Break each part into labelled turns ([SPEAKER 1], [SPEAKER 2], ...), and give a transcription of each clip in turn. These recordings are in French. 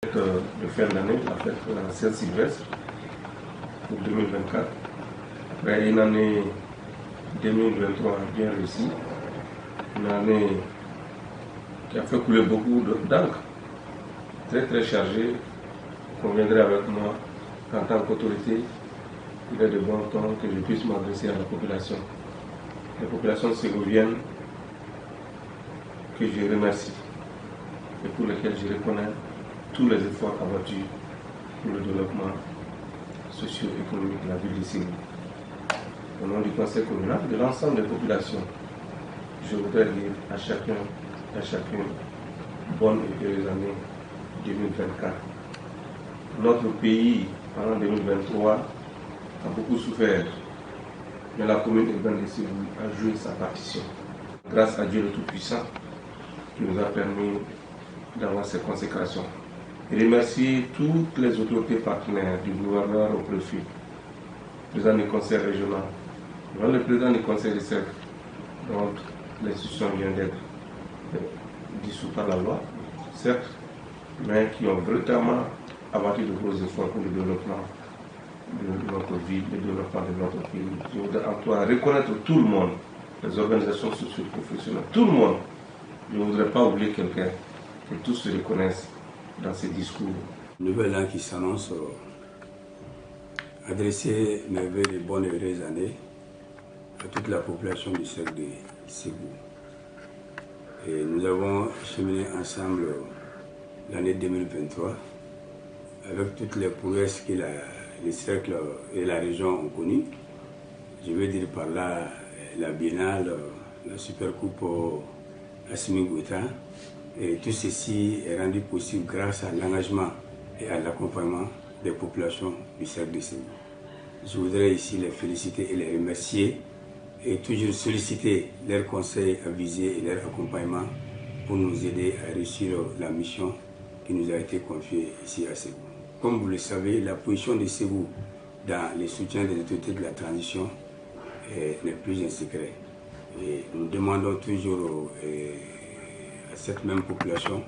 [SPEAKER 1] De fin d'année, la fête de la Saint-Sylvestre pour 2024. Après une année 2023 bien réussie, une année qui a fait couler beaucoup d'encre, très chargée. Vous conviendrez avec moi qu'en tant qu'autorité, il est de bon temps que je puisse m'adresser à la population. La population ségovienne que je remercie et pour lesquels je reconnais tous les efforts abattus pour le développement socio-économique de la ville de Ségou. Au nom du conseil communal, de l'ensemble des populations, je voudrais dire à chacun et à chacune bonne et heureuse année 2024. Notre pays, pendant 2023, a beaucoup souffert, mais la commune urbaine de Ségou a joué sa partition. Grâce à Dieu le Tout-Puissant, qui nous a permis d'avoir ces consécrations. Je remercie toutes les autorités partenaires, du gouverneur au préfet, président du conseil régional, le président du conseil de cercle, dont l'institution vient d'être dissoute par la loi, certes, mais qui ont véritablement abattu de gros efforts pour le développement de notre ville, le développement de notre pays. Je voudrais en toi reconnaître tout le monde, les organisations socio-professionnelles, tout le monde. Je ne voudrais pas oublier quelqu'un, que tous se reconnaissent dans ces discours.
[SPEAKER 2] Nouvel an qui s'annonce, adresser mes vœux de bonnes et heureuses années à toute la population du cercle de Ségou. Et nous avons cheminé ensemble l'année 2023 avec toutes les prouesses que le cercle et la région ont connues. Je veux dire par là la biennale, la super coupe Assimi Goïta. Et tout ceci est rendu possible grâce à l'engagement et à l'accompagnement des populations du cercle de Ségou. Je voudrais ici les féliciter et les remercier et toujours solliciter leurs conseils avisés et leur accompagnement pour nous aider à réussir la mission qui nous a été confiée ici à Ségou. Comme vous le savez, la position de Ségou dans le soutien des autorités de la transition n'est plus un secret. Et nous demandons toujours à cette même population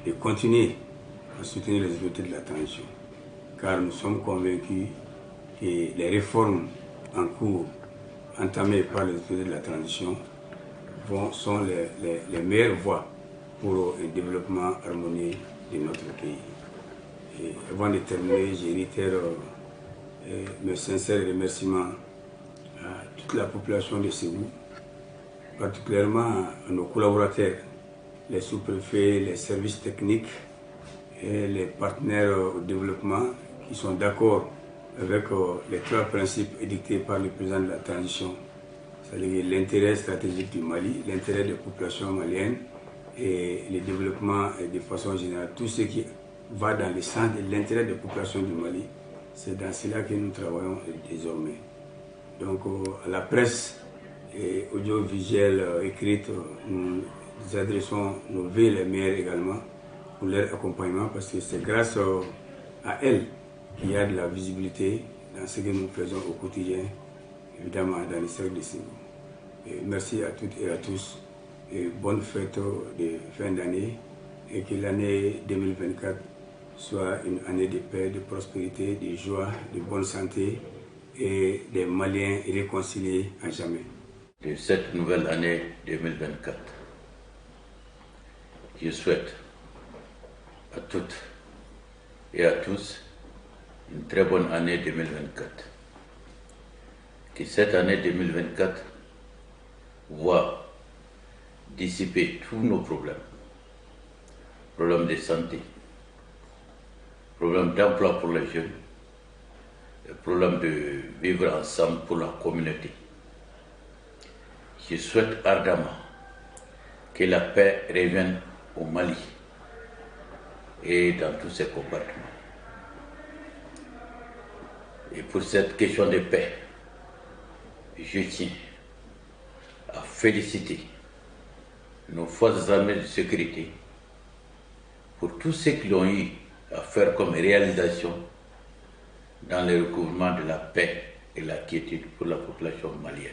[SPEAKER 2] de continuer à soutenir les autorités de la transition, car nous sommes convaincus que les réformes en cours entamées par les autorités de la transition sont les meilleures voies pour un développement harmonieux de notre pays. Et avant de terminer, je réitère mes sincères remerciements à toute la population de Ségou, particulièrement à nos collaborateurs, les sous-préfets, les services techniques et les partenaires au développement qui sont d'accord avec les trois principes édictés par le président de la transition, c'est-à-dire l'intérêt stratégique du Mali, l'intérêt des populations maliennes et le développement de façon générale. Tout ce qui va dans le sens de l'intérêt des populations du Mali, c'est dans cela que nous travaillons désormais. Donc à la presse et audiovisuelle écrite, nous adressons nos vœux les meilleurs également pour leur accompagnement, parce que c'est grâce à elles qu'il y a de la visibilité dans ce que nous faisons au quotidien, évidemment dans le cercle de Ségou. Merci à toutes et à tous et bonne fête de fin d'année et que l'année 2024 soit une année de paix, de prospérité, de joie, de bonne santé et des Maliens réconciliés à jamais.
[SPEAKER 3] De cette nouvelle année 2024, je souhaite à toutes et à tous une très bonne année 2024. Que cette année 2024 voit dissiper tous nos problèmes. Problèmes de santé, problèmes d'emploi pour les jeunes, problèmes de vivre ensemble pour la communauté. Je souhaite ardemment que la paix revienne au Mali et dans tous ses compartiments. Et pour cette question de paix, je tiens à féliciter nos forces armées de sécurité pour tout ce qu'ils ont eu à faire comme réalisation dans le recouvrement de la paix et la quiétude pour la population malienne.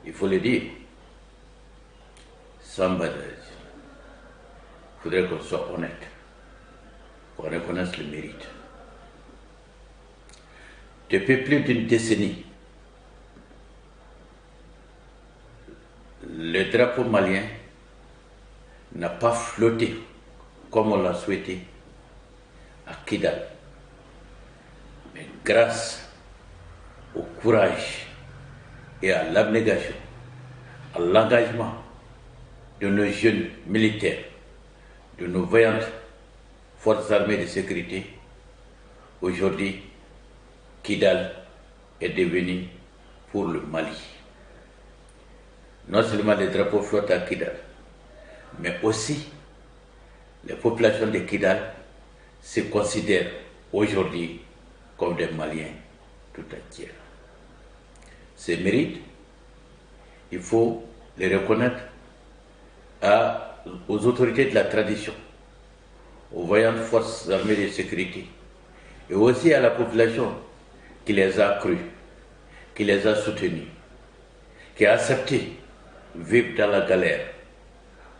[SPEAKER 3] Il faut le dire, sans badage, faudrait qu'on soit honnête, qu'on reconnaisse le mérite. Depuis plus d'une décennie, le drapeau malien n'a pas flotté comme on l'a souhaité à Kidal. Mais grâce au courage et à l'abnégation, à l'engagement de nos jeunes militaires, de nos vaillantes forces armées de sécurité, aujourd'hui, Kidal est devenu pour le Mali. Non seulement les drapeaux flottent à Kidal, mais aussi les populations de Kidal se considèrent aujourd'hui comme des Maliens tout entiers. Ces mérites, il faut les reconnaître aux autorités de la tradition, aux vaillantes forces armées de sécurité et aussi à la population qui les a crus, qui les a soutenus, qui a accepté vivre dans la galère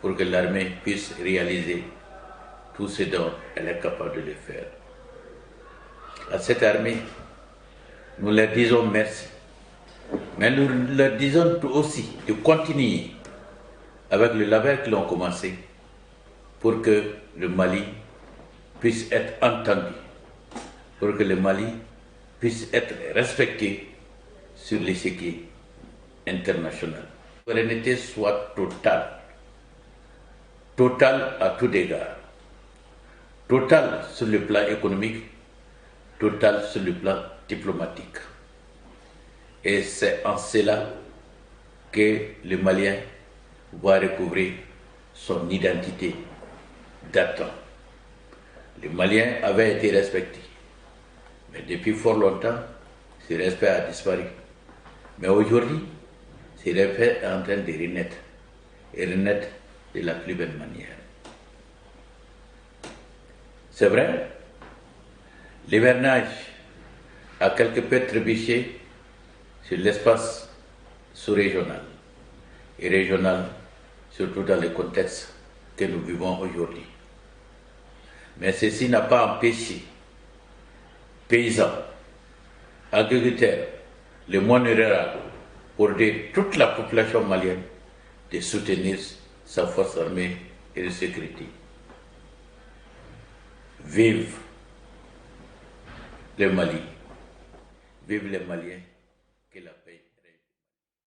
[SPEAKER 3] pour que l'armée puisse réaliser tout ce dont elle est capable de le faire. À cette armée, nous leur disons merci, mais nous leur disons aussi de continuer avec le labeur qu'ils ont commencé pour que le Mali puisse être entendu, pour que le Mali puisse être respecté sur l'échiquier international. La souveraineté soit totale à tout égard, totale sur le plan économique, totale sur le plan diplomatique. Et c'est en cela que le Malien va recouvrir son identité d'antan. Le Malien avait été respecté, mais depuis fort longtemps, ce respect a disparu. Mais aujourd'hui, ce respect est en train de renaître, et renaître de la plus belle manière. C'est vrai, l'hivernage a quelque peu trébuché sur l'espace sous-régional et régional, surtout dans le contexte que nous vivons aujourd'hui. Mais ceci n'a pas empêché paysans, agriculteurs, le monde rural, pour toute la population malienne de soutenir sa force armée et de sécurité. Vive le Mali, vive les Maliens.